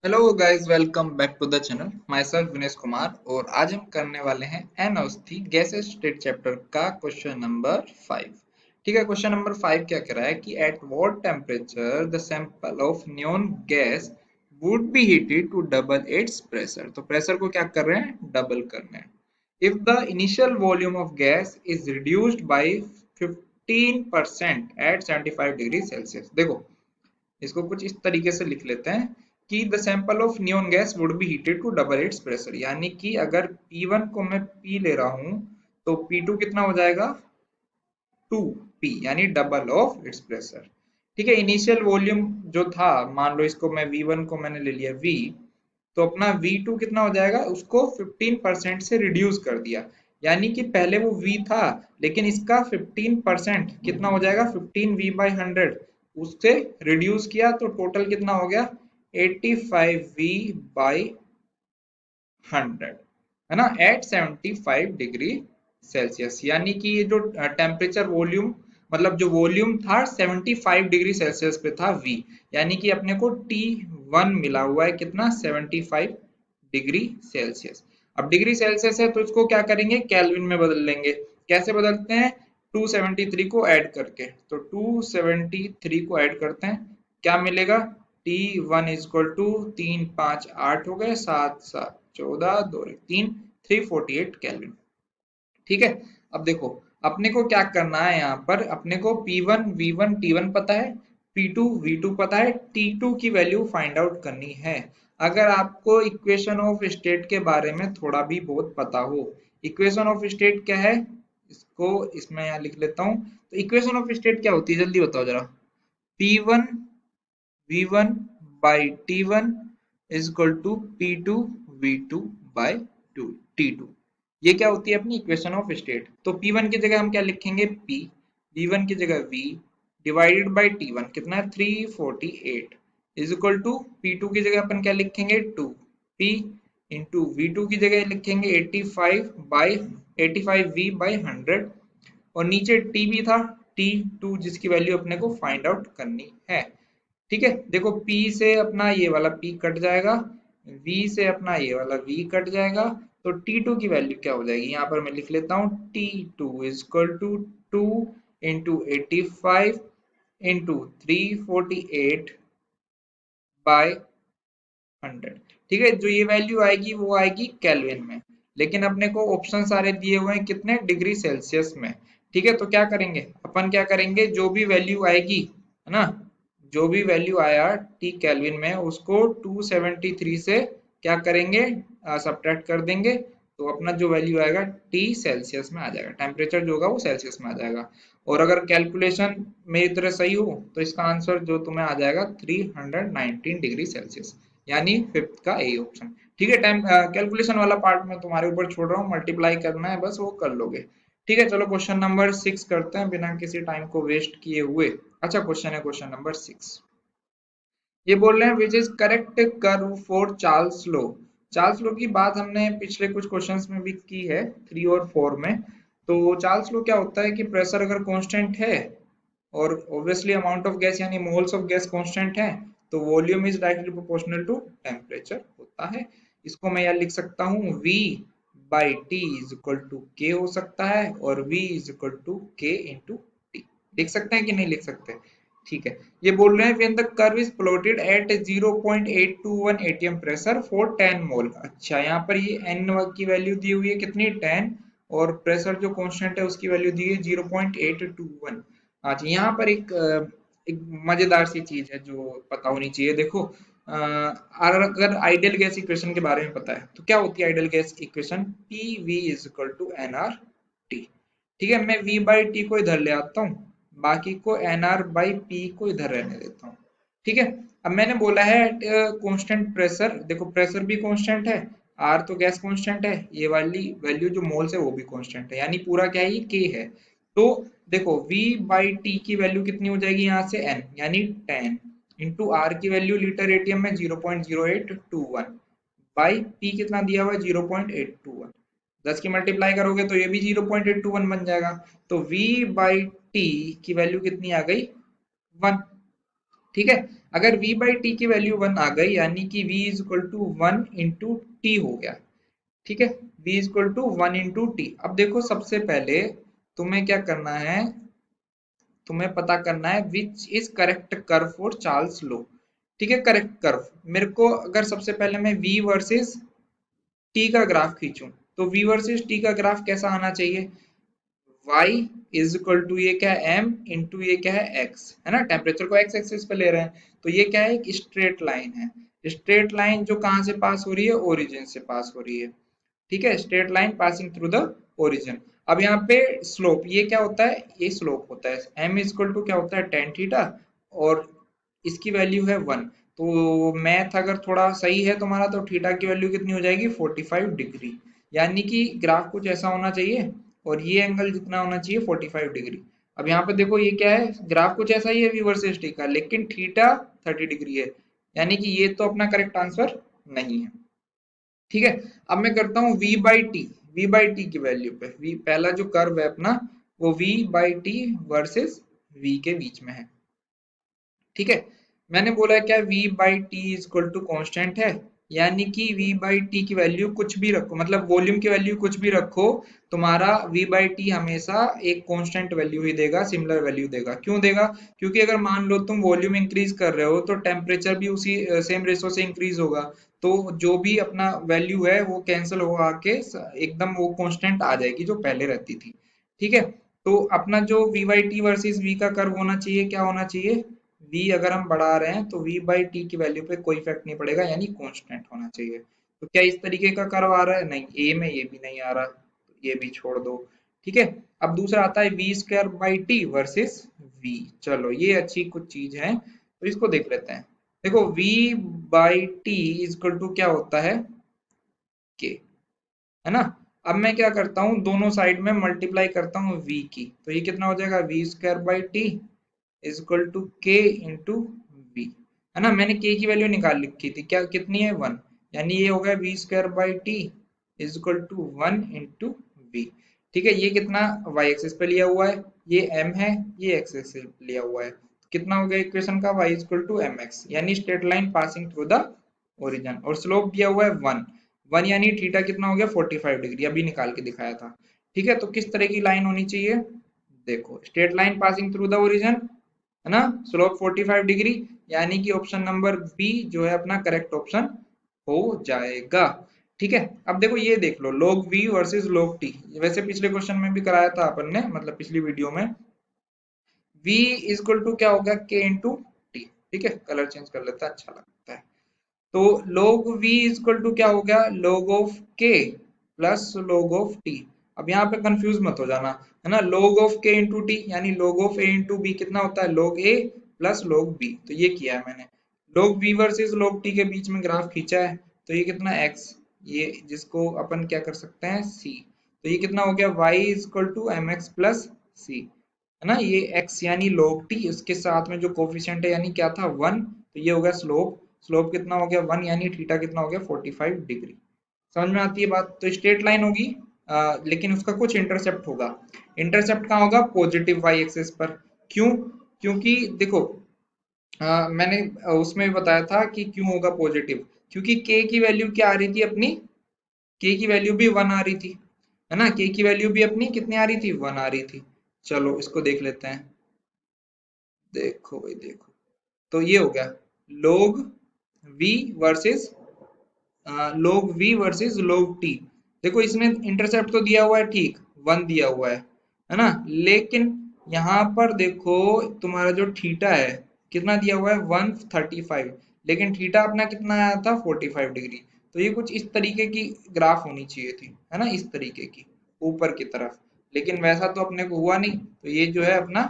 Hello guys, welcome back to the channel. Myself Vinesh Kumar और आज हम करने वाले हैं एनओसी गैसेस स्टेट चैप्टर का क्वेश्चन नंबर 5। ठीक है, क्वेश्चन नंबर 5 क्या कह रहा है कि at what temperature the sample of neon gas would be heated to double its pressure. तो प्रेशर को क्या कर रहे हैं, डबल कर रहे हैं। If the initial volume of gas is reduced by 15% at 75 degree Celsius. देखो, इसको कुछ इस तरीके से लिख लेते हैं कि the sample of neon gas would be heated to double its pressure, यानी कि अगर P1 को मैं P ले रहा हूं तो P2 कितना हो जाएगा, 2P, यानी डबल ऑफ इट्स प्रेशर। ठीक है, इनिशियल वॉल्यूम जो था, मान लो इसको मैं V1 को मैंने ले लिया V, तो अपना V2 कितना हो जाएगा, उसको 15% से रिड्यूस कर दिया। यानी कि पहले वो V था, लेकिन इसका 15% कितना हो जाएगा, 15V/100 उससे रिड्यूस किया तो टोटल कितना हो गया, 85V/100, है ना, एट 75 डिग्री सेल्सियस। यानी कि ये जो टेम्परेचर वॉल्यूम, मतलब जो वॉल्यूम था 75 डिग्री सेल्सियस पे था V, यानी कि अपने को T1 मिला हुआ है कितना, 75 डिग्री सेल्सियस। अब डिग्री सेल्सियस है तो इसको क्या करेंगे, केल्विन में बदल लेंगे। कैसे बदलते हैं, 273 को ऐड करके। तो 273 को ऐड करते हैं, क्या मिलेगा, T1 इक्वल टू 358 हो गए, 7 7 14 2 3 348 केल्विन। ठीक है, अब देखो, अपने को क्या करना है, यहाँ पर अपने को P1 V1 T1 पता है, P2 V2 पता है, T2 की वैल्यू फाइंड आउट करनी है। अगर आपको इक्वेशन ऑफ स्टेट के बारे में थोड़ा भी बहुत पता हो, इक्वेशन ऑफ स्टेट क्या है, इसको इसमें यहाँ लिख लेता हूँ। तो इक्वेशन ऑफ स्टेट क्या होती है, जल्दी बताओ जरा। P1 V1 by T1 is equal to P2 V2 by 2 T2। ये क्या होती है, अपनी इक्वेशन ऑफ स्टेट। तो P1 की जगह हम क्या लिखेंगे, P, V1 की जगह V, डिवाइडेड बाय T1 कितना है, 348, इज इक्वल टू P2 की जगह अपन क्या लिखेंगे, 2P इंटू V2 की जगह लिखेंगे 85V/100, और नीचे T भी था, T2 जिसकी वैल्यू अपने को फाइंड आउट करनी है। ठीक है, देखो P से अपना ये वाला P कट जाएगा, V से अपना ये वाला V कट जाएगा, तो T2 की वैल्यू क्या हो जाएगी, यहाँ पर मैं लिख लेता हूँ T2 is equal to 2 into 85 into 348 by 100। ठीक है, जो ये वैल्यू आएगी वो आएगी केल्विन में, लेकिन अपने को ऑप्शन सारे दिए हुए हैं कितने, डिग्री सेल्सियस में। ठीक है, तो क्या करेंगे अपन, क्या करेंगे, जो भी वैल्यू आएगी, है ना, जो भी वैल्यू आया टी केल्विन में उसको 273 से क्या करेंगे, सब्ट्रैक्ट कर देंगे। तो अपना जो वैल्यू आएगा टी सेल्सियस में आ जाएगा, टेम्परेचर जो होगा वो सेल्सियस में आ जाएगा। और अगर कैलकुलेशन मेरी तरह सही हो तो इसका आंसर जो तुम्हें आ जाएगा 319 डिग्री सेल्सियस, यानी फिफ्थ का ए ऑप्शन। ठीक है, टाइम कैलकुलेशन वाला पार्ट मैं तुम्हारे ऊपर छोड़ रहा हूँ, मल्टीप्लाई करना है बस, वो कर लोगे। ठीक है, चलो क्वेश्चन नंबर 6 करते हैं बिना किसी टाइम को वेस्ट किए हुए। अच्छा क्वेश्चन है, क्वेश्चन नंबर 6। ये बोल रहे हैं विच is correct curve for Charles law. Charles law की बात हमने पिछले कुछ क्वेश्चंस में भी की है, 3 और 4 में। तो चार्ल्स लॉ क्या होता है कि प्रेशर अगर कांस्टेंट है और ऑब्वियसली अमाउंट ऑफ गैस यानी मोल्स ऑफ गैस कांस्टेंट है, तो volume is directly proportional to temperature होता है। इसको मैं यहाँ लिख सकता हूँ V by T is equal to K हो सकता है, और V is equal to K into T. लिख सकते हैं कि नहीं लिख सकते, ठीक है। ये बोल रहे हैं when the curve is plotted at 0.821 atm pressure for 10 mole. अच्छा, यहाँ पर ये n की वैल्यू दी हुई है कितनी, 10, और प्रेशर जो कांस्टेंट है उसकी वैल्यू दी है 0.821। अच्छा, यहाँ पर एक मजेदार सी चीज है जो पता होनी चाहिए। देखो, अगर आइडियल गैस इक्वेशन के बारे में पता है तो क्या होती है ideal gas equation, P V is equal to n R T. ठीक है, मैं V बाई टी को इधर ले आता हूँ, बाकी को एन आर बाई पी को इधर रहने देता हूँ। ठीक है, अब मैंने बोला है कांस्टेंट प्रेशर, देखो प्रेशर भी कांस्टेंट है, आर तो गैस कांस्टेंट है, ये वाली वैल्यू जो मोल्स है वो भी कांस्टेंट है, यानी पूरा क्या है, ये के है। तो देखो V बाई टी की वैल्यू कितनी हो जाएगी, यहाँ से n यानी 10 इंटू आर की वैल्यू लीटर एटीएम में 0.0821 बाई पी कितना दिया हुआ है 0.821। 10 की मल्टीप्लाई करोगे तो ये भी 0.821 बन जाएगा। तो V बाई टी की वैल्यू कितनी आ गई, 1। ठीक है, अगर v बाई टी की वैल्यू 1 आ गई यानी कि v is equal to 1 into T हो गया। ठीक है, v is equal to 1 into T. अब देखो सबसे पहले तुम्हें क्या करना है, तुम्हें पता करना है which is correct curve for Charles law. ठीक है, करेक्ट कर्व मेरे को अगर सबसे पहले मैं v वर्सेस टी का ग्राफ खींचूं तो v वर्सेस टी का ग्राफ कैसा आना चाहिए, y इज इक्वल टू ये क्या है m इंटू ये क्या है x, है ना, टेम्परेचर को x एक्सिस पे ले रहे हैं तो ये क्या है, एक स्ट्रेट लाइन है। स्ट्रेट लाइन जो कहाँ से पास हो रही है, ओरिजिन से पास हो रही है। ठीक है, straight line passing through the origin. अब यहाँ पे स्लोप ये क्या होता है, ये स्लोप होता है, m इज इक्वल टू क्या होता है टेन थीटा और इसकी वैल्यू है 1। तो मैथ अगर थोड़ा सही है तुम्हारा तो थीटा की वैल्यू कितनी हो जाएगी 45 डिग्री। यानी कि ग्राफ कुछ ऐसा होना चाहिए और ये एंगल जितना होना चाहिए 45 डिग्री। अब यहाँ पे देखो ये क्या है, ग्राफ कुछ ऐसा ही है v वर्सेस टी का, लेकिन थीटा 30 डिग्री है, यानी कि ये तो अपना करेक्ट आंसर नहीं है। ठीक है, अब मैं करता हूँ v by T, v by T की वैल्यू पे v, पहला जो कर्व है अपना वो v by T versus v के बीच में है। ठीक है, मैंने बोला क्या v by T is equal to constant है, यानी कि v बाई टी की वैल्यू कुछ भी रखो, मतलब वॉल्यूम की वैल्यू कुछ भी रखो, तुम्हारा v बाई टी हमेशा एक कांस्टेंट वैल्यू ही देगा, सिमिलर वैल्यू देगा। क्यों देगा, क्योंकि अगर मान लो तुम वॉल्यूम इंक्रीज कर रहे हो तो टेम्परेचर भी उसी सेम रेशो से इंक्रीज होगा, तो जो भी अपना वैल्यू है वो कैंसिल हो आके एकदम वो कांस्टेंट आ जाएगी जो पहले रहती थी। ठीक है, तो अपना जो v by T versus v का कर्व होना चाहिए, क्या होना चाहिए, v अगर हम बढ़ा रहे हैं तो v बाई टी की वैल्यू पे कोई इफेक्ट नहीं पड़ेगा, यानी कांस्टेंट होना चाहिए। तो क्या इस तरीके का कर्व आ रहा है, नहीं, ए में ये भी नहीं आ रहा, तो ये भी छोड़ दो। ठीक है, अब दूसरा आता है V square by T versus v। चलो ये अच्छी कुछ चीज है तो इसको देख लेते हैं। देखो v by T is equal to क्या होता है k, है ना। अब मैं क्या करता हूँ, दोनों साइड में मल्टीप्लाई करता हूँ v की, तो ये कितना हो जाएगा V square by T is equal to K into V, है ना। मैंने के की वैल्यू निकाल रखी थी, क्या कितनी है 1, यानी ये हो गया V square by T is equal to 1 into V. ठीक है, ये कितना y एक्सिस पे लिया हुआ है, ये m है, ये x एक्सिस पे लिया हुआ है, तो कितना हो गया इक्वेशन का y equal to m x, यानी straight line passing through the origin, और स्लोप दिया हुआ है 1। 1 यानी थीटा कितना हो गया 45 डिग्री, अभी निकाल के दिखाया था। ठीक है, तो किस तरह की लाइन होनी चाहिए, देखो straight line passing through the origin, है ना, स्लोप 45 डिग्री, यानी कि ऑप्शन नंबर बी जो है अपना करेक्ट ऑप्शन हो जाएगा। ठीक है, अब देखो ये देख लो log v versus log t, वैसे पिछले क्वेश्चन में भी कराया था अपन ने, मतलब पिछली वीडियो में। v इज इक्वल टू क्या होगा k इंटू टी। ठीक है, कलर चेंज कर लेता है, अच्छा लगता है। तो log v is equal to क्या हो गया, log of k plus log of t। अब यहाँ पे कंफ्यूज मत हो जाना, है ना, log of k into T यानी log of a into b कितना होता है log a plus log b, तो ये किया है मैंने। log v versus log t के बीच में ग्राफ खींचा है, तो ये कितना x, ये जिसको अपन क्या कर सकते हैं c, तो ये कितना हो गया y is equal to m x plus c, है ना, ये x यानी log t, उसके साथ में जो कोफिशिएंट है यानी क्या था 1, तो ये हो गया स्लोप, स्लोप कितना हो गया 1, यानी थीटा कितना हो गया 45 डिग्री। समझ में आती है बात, तो स्ट्रेट लाइन होगी, लेकिन उसका कुछ इंटरसेप्ट होगा। इंटरसेप्ट कहाँ होगा, पॉजिटिव वाई एक्सिस पर। क्यों, क्योंकि देखो मैंने उसमें भी बताया था कि क्यों होगा पॉजिटिव, क्योंकि k की वैल्यू क्या आ रही थी अपनी, k की वैल्यू भी 1 आ रही थी, है ना, k की वैल्यू भी अपनी कितनी आ रही थी 1 आ रही थी। चलो इसको देख लेते हैं, देखो भाई देखो, तो ये हो गया log v versus log t। देखो इसने इंटरसेप्ट तो दिया हुआ है, ठीक 1 दिया हुआ है ना, लेकिन यहाँ पर देखो तुम्हारा जो थीटा है कितना दिया हुआ है 135, लेकिन थीटा अपना कितना आया था 45 डिग्री। तो ये कुछ इस तरीके की ग्राफ होनी चाहिए थी, है ना, इस तरीके की ऊपर की तरफ, लेकिन वैसा तो अपने को हुआ नहीं, तो ये जो है अपना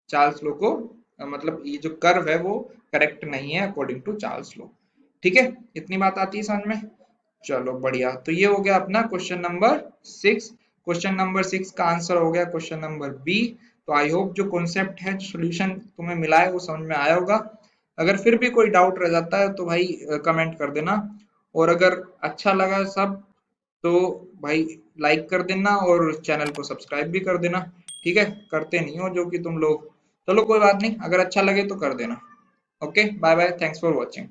चार्ल्स लो को मतलब ये जो कर्व है वो करेक्ट नहीं है अकॉर्डिंग टू चार्ल्स लो। ठीक है, इतनी बात आती है समझ में। चलो बढ़िया, तो ये हो गया अपना क्वेश्चन नंबर 6। क्वेश्चन नंबर 6 का आंसर हो गया क्वेश्चन नंबर बी। तो आई होप जो कॉन्सेप्ट है, जो सोल्यूशन तुम्हें मिला है वो समझ में आया होगा। अगर फिर भी कोई डाउट रह जाता है तो भाई कमेंट कर देना, और अगर अच्छा लगा सब तो भाई लाइक कर देना और चैनल को सब्सक्राइब भी कर देना। ठीक है, करते नहीं हो जो कि तुम लोग, चलो कोई बात नहीं, अगर अच्छा लगे तो कर देना। Okay bye bye, thanks for watching.